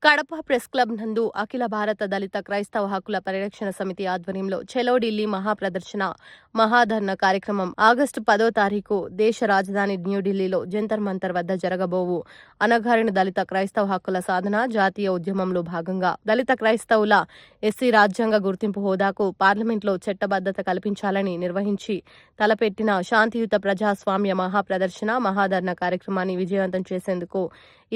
Kadapa press club నందు అఖిల భారత దళిత క్రైస్తవ హక్కుల పరిరక్షణ సమితి ఆధ్వర్యంలో చలో ఢిల్లీ మహాప్రదర్శన మహాధర్నా కార్యక్రమం ఆగస్టు 10వ తారీఖు దేశ రాజధాని న్యూఢిల్లీలో జంతర్ మంతర్ వద్ద జరగబోవు అణగారిన దళిత క్రైస్తవ హక్కుల సాధన జాతీయ ఉద్యమంలో భాగంగా దళిత క్రైస్తవుల ఎస్సీ రాజ్యాంగ గుర్తింపు హోదాకు పార్లమెంట్లో చట్టబద్ధత కల్పించాలని నిర్వహించి తలపెట్టిన శాంతియుత ప్రజాస్వామ్య మహాప్రదర్శన మహాధర్నా కార్యక్రమాన్ని విజయవంతం చేసేందుకు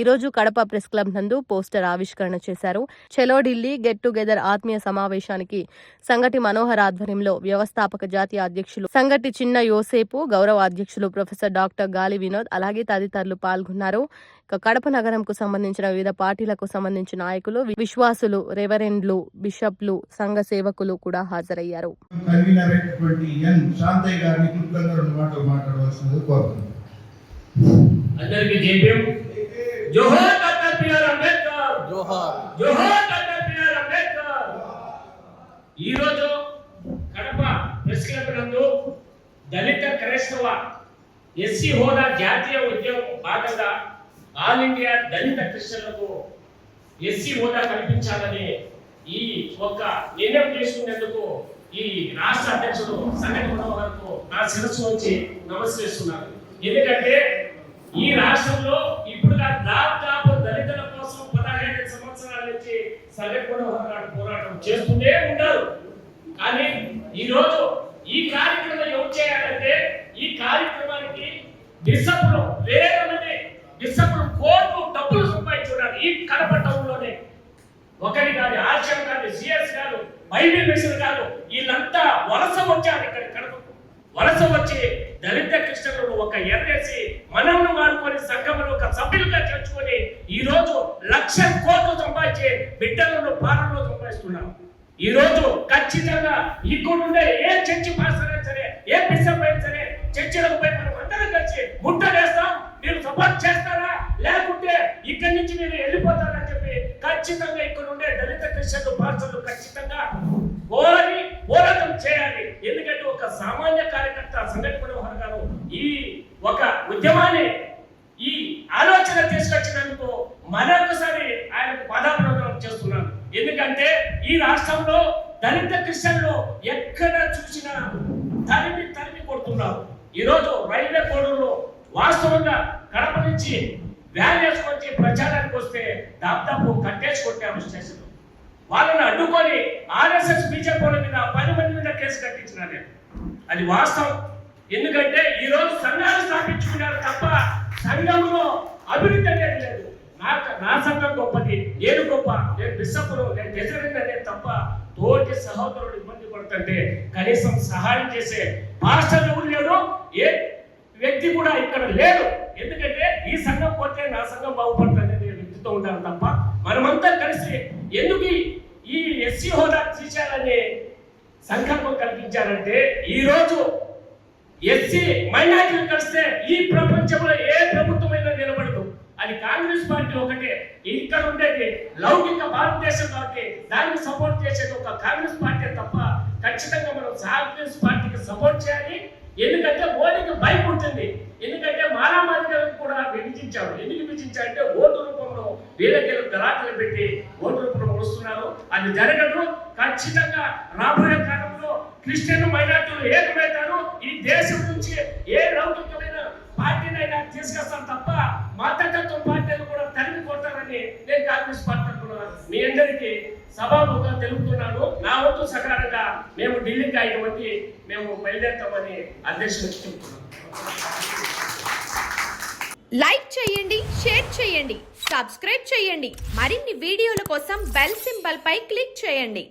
ఈరోజు కడప ప్రెస్ క్లబ్ నందు పోస్టర్ ఆవిష్కరణ చేశారు. చలో ఢిల్లీ గెట్ టుగెదర్ ఆత్మీయ సమావేశానికి సంగటి మనోహర్ ఆధ్వర్యంలో వ్యవస్థాపక జాతీయ అధ్యక్షులు సంగటి చిన్న యోసేపు, గౌరవ అధ్యక్షులు ప్రొఫెసర్ డాక్టర్ గాలి వినోద్ అలాగే తదితరులు పాల్గొన్నారు. కడప నగరంకు సంబంధించిన వివిధ పార్టీలకు సంబంధించిన నాయకులు, విశ్వాసులు, రెవరెండ్లు, బిషప్లు, సంఘ సేవకులు కూడా హాజరయ్యారు. जोहार डॉक्टर बीआर अंबेडकर जोहार जोहार डॉक्टर बीआर अंबेडकर ఈ రోజు కడప ప్రెస్ క్లబ్ నందు దళిత క్రైస్తవ ఎస్సీ హోదా జాతీయ ఉద్యమం భాగంగా ఆల్ ఇండియా దళిత క్రిస్టియన్లకు ఎస్సీ హోదా కల్పించాలని ఈ ఒక్క నిర్ణయం తీసుకునేందుకు ఈ రాష్ట్ర అధ్యక్షుడు సంగటి మనోహర్కు నా శిరస్సు వచ్చి నమస్కరిస్తున్నాను. ఎందుకంటే ఈ రాష్ట్రంలో ఇప్పుడు దాదాపు దళితుల కోసం 15 సంవత్సరాల నుంచి సంగటి మనోహర్ గారు పోరాటం చేస్తూనే ఉన్నారు. కానీ ఈ రోజు ఈ కార్యక్రమం ఎవరు చేయాలంటే ఈ కార్యక్రమానికి బిషప్లు వేల మంది బిషప్లు కోట్లు డబ్బులు సంపాదించున్నారు. ఈ కడప టౌన్ లోనే ఒకటి కాదు, ఆర్షం కాదు, సిఎస్ కాదు, బైబిల్ మిషన్ కాదు, వీళ్ళంతా వలస వచ్చారు. ఇక్కడ కడప వలస వచ్చి దళిత క్రిస్టియన్లను ఒక ఎర్రేసి మనల్ని వాడుకొని సంఘమును ఒక సభ్యులుగా చేర్చుకొని ఈ రోజు 1,00,000 కోట్లు సంపాదించి బిడ్డలను పాలనలో సంపాదిస్తున్నాం. ఈ రోజు ఖచ్చితంగా ఇక్కడుండే ఏ చర్చి పాస్టర్ అయినా సరే, ఏ బిషప్ అయినా సరే, చర్చిలకు పోయి మనం అందరం కలిసి ముట్టడేస్తాం. మీరు సపోర్ట్ చేస్తారా లేకుంటే ఇక్కడి నుంచి మీరు వెళ్ళిపోతారని చెప్పి ఖచ్చితంగా ఇక్కడ ఉండే దళిత క్రిస్టియన్లు పాస్టర్లు ఖచ్చితంగా పోరాటం చేయాలి. ఎందుకంటే ఒక సామాన్య కార్యకర్త సంగటి మనోహర్ గారు ఈ ఒక ఉద్యమాన్ని ఈ ఆలోచన తీసుకొచ్చినందుకు మరొకసారి ఆయనకు పాదాభివందనం చేస్తున్నాను. ఎందుకంటే ఈ రాష్ట్రంలో దళిత క్రిస్టియన్లు ఎక్కడ చూసినా తరిమి కొడుతున్నారు. ఈరోజు రైల్వే కోడూరులో వాస్తవంగా కడప నుంచి వ్యాన్ వేసుకొచ్చి ప్రచారానికి వస్తే దాదాపు కట్టేసి కొట్టాము స్టేషన్. వాళ్ళని అడ్డుకొని ఆర్ఎస్ఎస్ బీజేపీ మీద 10 మంది మీద కేసు కట్టించినారు. అది వాస్తవం. ఎందుకంటే ఈ రోజు సంఘాలు స్థాపించుకున్నారు తప్ప సంఘంలో అభివృద్ధి అనేది లేదు. నా సంఘం గొప్పది, నేను గొప్ప, నేను బిషప్ను, నేను గెజరింగ్ అనేది తప్ప తోటి సహోదరుడు ఇబ్బంది పడుతుంటే కనీసం సహాయం చేసే పాస్టర్ ఎవరు లేడు, ఏ వ్యక్తి కూడా ఇక్కడ లేడు. ఎందుకంటే ఈ సంఘం పోతే నా సంఘం బాగుపడుతుంది అనే వ్యక్తితో ఉంటారు తప్ప మనమంతా కలిసి ఎందుకు ఈ ఎస్సీ హోదా తీశారని సంకల్పం కల్పించారంటే ఈ రోజు ఎస్సీ మైనారిటీలు కలిస్తే ఈ ప్రపంచంలో ఏ ప్రభుత్వమైనా నిలబడదు. అది కాంగ్రెస్ పార్టీ ఒకటే. ఇక్కడ ఉండేది లౌకిక భారతదేశం కాబట్టి దానికి సపోర్ట్ చేసేది ఒక కాంగ్రెస్ పార్టీ తప్ప ఖచ్చితంగా మనం కాంగ్రెస్ పార్టీకి సపోర్ట్ చేయాలి. ఎందుకంటే మోడీకి భయం ఉంటుంది. ఎందుకంటే మారామారికలను కూడా విభజించారు. ఎందుకు విభజించారంటే ఓటు రూపంలో వీళ్ళకి గలాటలు పెట్టి ఓటు రూపంలో వస్తున్నారు. అది జరగదు. ఖచ్చితంగా రాబోయే కాలంలో క్రిస్టియన్ మైనారిటీలు ఏకమవుతారు. ఈ దేశం నుంచి ఏ లౌకికమైన పార్టీనైనా తీసుకొస్తాం తప్ప మతతత్వ పార్టీలు కూడా తరిమి కొడతారని నేను కాంగ్రెస్ పార్టీ మీ అందరికీ సభాముఖంగా తెలుపుతున్నాను. నా వంతు సకాలంగా మేము ఢిల్లీకి 5 మంది మేము బయలుదేరుతామని అధ్యక్షుడు చెప్తున్నాను. లైక్ చేయండి, షేర్ చేయండి, సబ్స్క్రైబ్ చేయండి. మరిన్ని వీడియోల కోసం బెల్ సింబల్ పై క్లిక్ చేయండి.